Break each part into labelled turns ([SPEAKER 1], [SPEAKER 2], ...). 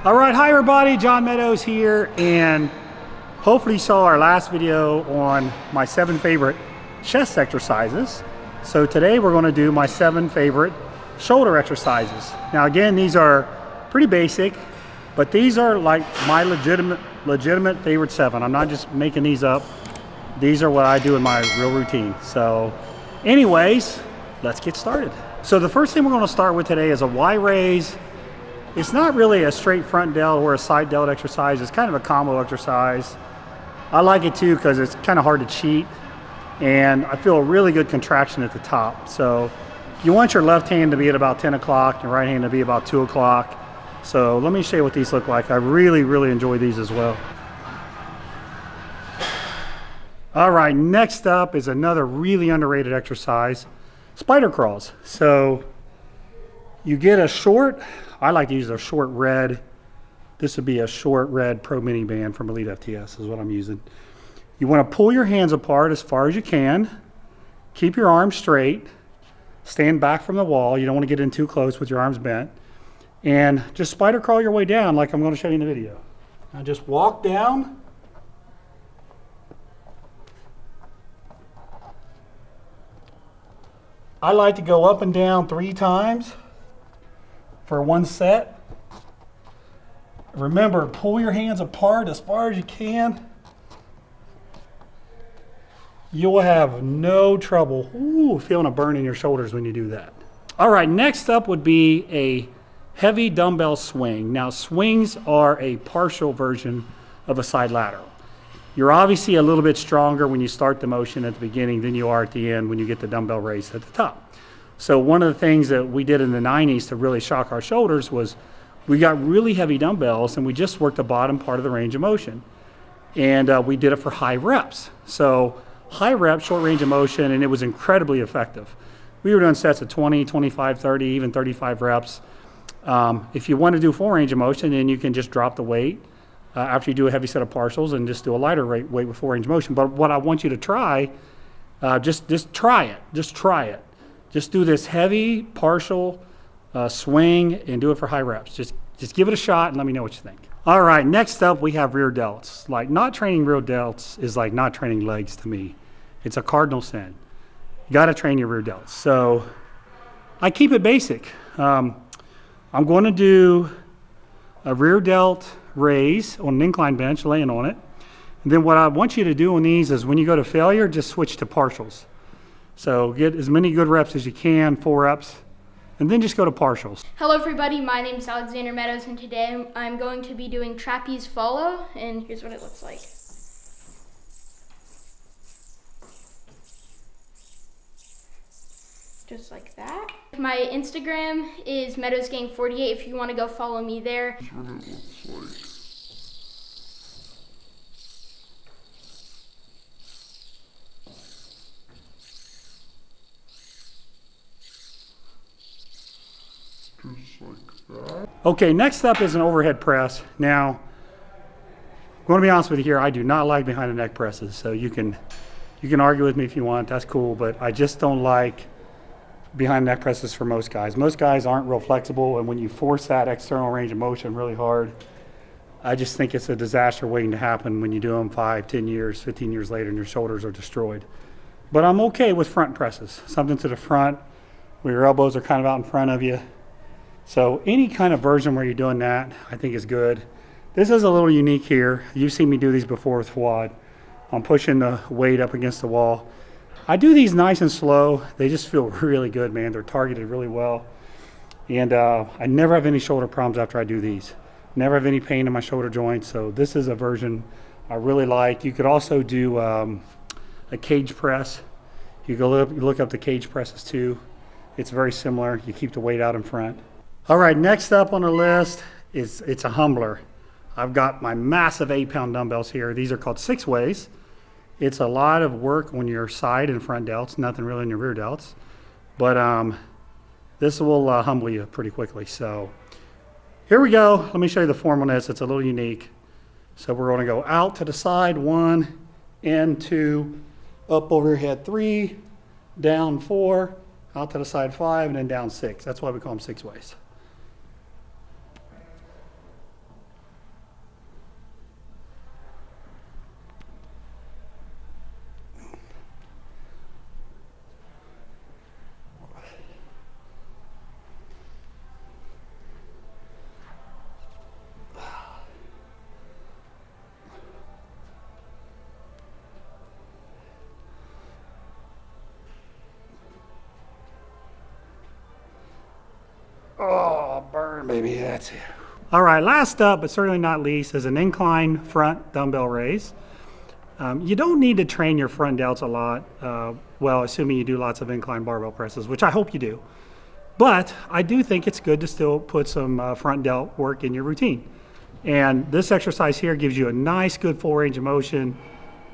[SPEAKER 1] All right, hi everybody, John Meadows here, and hopefully you saw our last video on my 7 favorite chest exercises. So today we're going to do my 7 favorite shoulder exercises. Now again, these are pretty basic, but these are like my legitimate favorite 7. I'm not just making these up. These are what I do in my real routine. So anyways, let's get started. So the first thing we're going to start with today is a Y raise. It's not really a straight front delt or a side delt exercise. It's kind of a combo exercise. I like it too because it's kind of hard to cheat, and I feel a really good contraction at the top. So you want your left hand to be at about 10 o'clock, your right hand to be about 2 o'clock. So let me show you what these look like. I really enjoy these as well. All right, next up is another really underrated exercise, spider crawls. So you get a short, I like to use a short red. This would be a short red Pro Mini Band from Elite FTS is what I'm using. You want to pull your hands apart as far as you can. Keep your arms straight. Stand back from the wall. You don't want to get in too close with your arms bent. And just spider crawl your way down like I'm going to show you in the video. Now just walk down. I like to go up and down 3 times for one set. Remember, pull your hands apart as far as you can. You will have no trouble feeling a burn in your shoulders when you do that. All right, next up would be a heavy dumbbell swing. Now, swings are a partial version of a side lateral. You're obviously a little bit stronger when you start the motion at the beginning than you are at the end when you get the dumbbell raised at the top. So one of the things that we did in the 90s to really shock our shoulders was we got really heavy dumbbells and we just worked the bottom part of the range of motion. And we did it for high reps. So high reps, short range of motion, and it was incredibly effective. We were doing sets of 20, 25, 30, even 35 reps. If you want to do full range of motion, then you can just drop the weight after you do a heavy set of partials and just do a lighter weight with full range of motion. But what I want you to try, just try it. Just try it. Just do this heavy partial swing and do it for high reps. Just give it a shot and let me know what you think. All right, next up we have rear delts. Like, not training rear delts is like not training legs to me. It's a cardinal sin. You got to train your rear delts. So I keep it basic. I'm going to do a rear delt raise on an incline bench, laying on it. And then what I want you to do on these is when you go to failure, just switch to partials. So get as many good reps as you can, 4 reps, and then just go to partials.
[SPEAKER 2] Hello everybody, my name is Alexander Meadows, and today I'm going to be doing trapeze follow, and here's what it looks like. Just like that. My Instagram is MeadowsGang48 if you want to go follow me there.
[SPEAKER 1] Okay, next up is an overhead press. Now, I'm going to be honest with you here, I do not like behind the neck presses. So you can argue with me if you want, that's cool, but I just don't like behind neck presses for most guys. Most guys aren't real flexible, and when you force that external range of motion really hard, I just think it's a disaster waiting to happen when you do them 5, 10 years, 15 years later and your shoulders are destroyed. But I'm okay with front presses, something to the front where your elbows are kind of out in front of you. So any kind of version where you're doing that, I think is good. This is a little unique here. You've seen me do these before with WOD. I'm pushing the weight up against the wall. I do these nice and slow. They just feel really good, man. They're targeted really well. And I never have any shoulder problems after I do these. Never have any pain in my shoulder joints. So this is a version I really like. You could also do a cage press. You can look up the cage presses too. It's very similar. You keep the weight out in front. All right, next up on the list is it's a humbler. I've got my massive 8-pound dumbbells here. These are called 6-ways. It's a lot of work on your side and front delts, nothing really in your rear delts. But this will humble you pretty quickly. So here we go. Let me show you the form on this. It's a little unique. So we're going to go out to the side, 1, in 2, up over your head 3, down 4, out to the side 5, and then down 6. That's why we call them 6-ways. turn, baby. That's it. All right, last up, but certainly not least, is an incline front dumbbell raise. You don't need to train your front delts a lot, well, assuming you do lots of incline barbell presses, which I hope you do. But I do think it's good to still put some front delt work in your routine. And this exercise here gives you a nice, good full range of motion.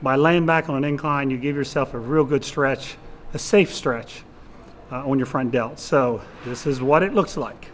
[SPEAKER 1] By laying back on an incline, you give yourself a real good stretch, a safe stretch on your front delt. So this is what it looks like.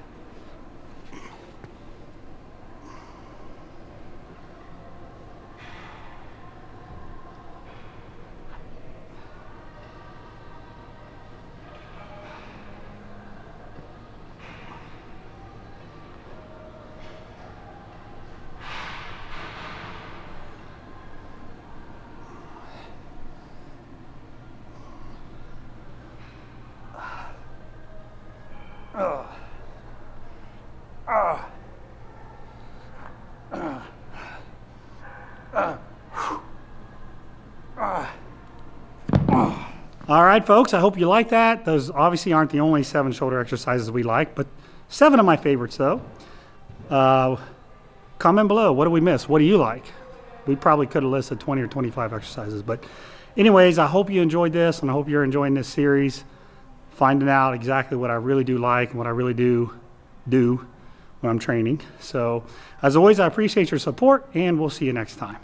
[SPEAKER 1] All right, folks, I hope you like that. Those obviously aren't the only 7 shoulder exercises we like, but 7 of my favorites, though. Comment below, what do we miss? What do you like? We probably could have listed 20 or 25 exercises, but anyways, I hope you enjoyed this, and I hope you're enjoying this series, finding out exactly what I really do like and what I really do when I'm training. So, as always, I appreciate your support, and we'll see you next time.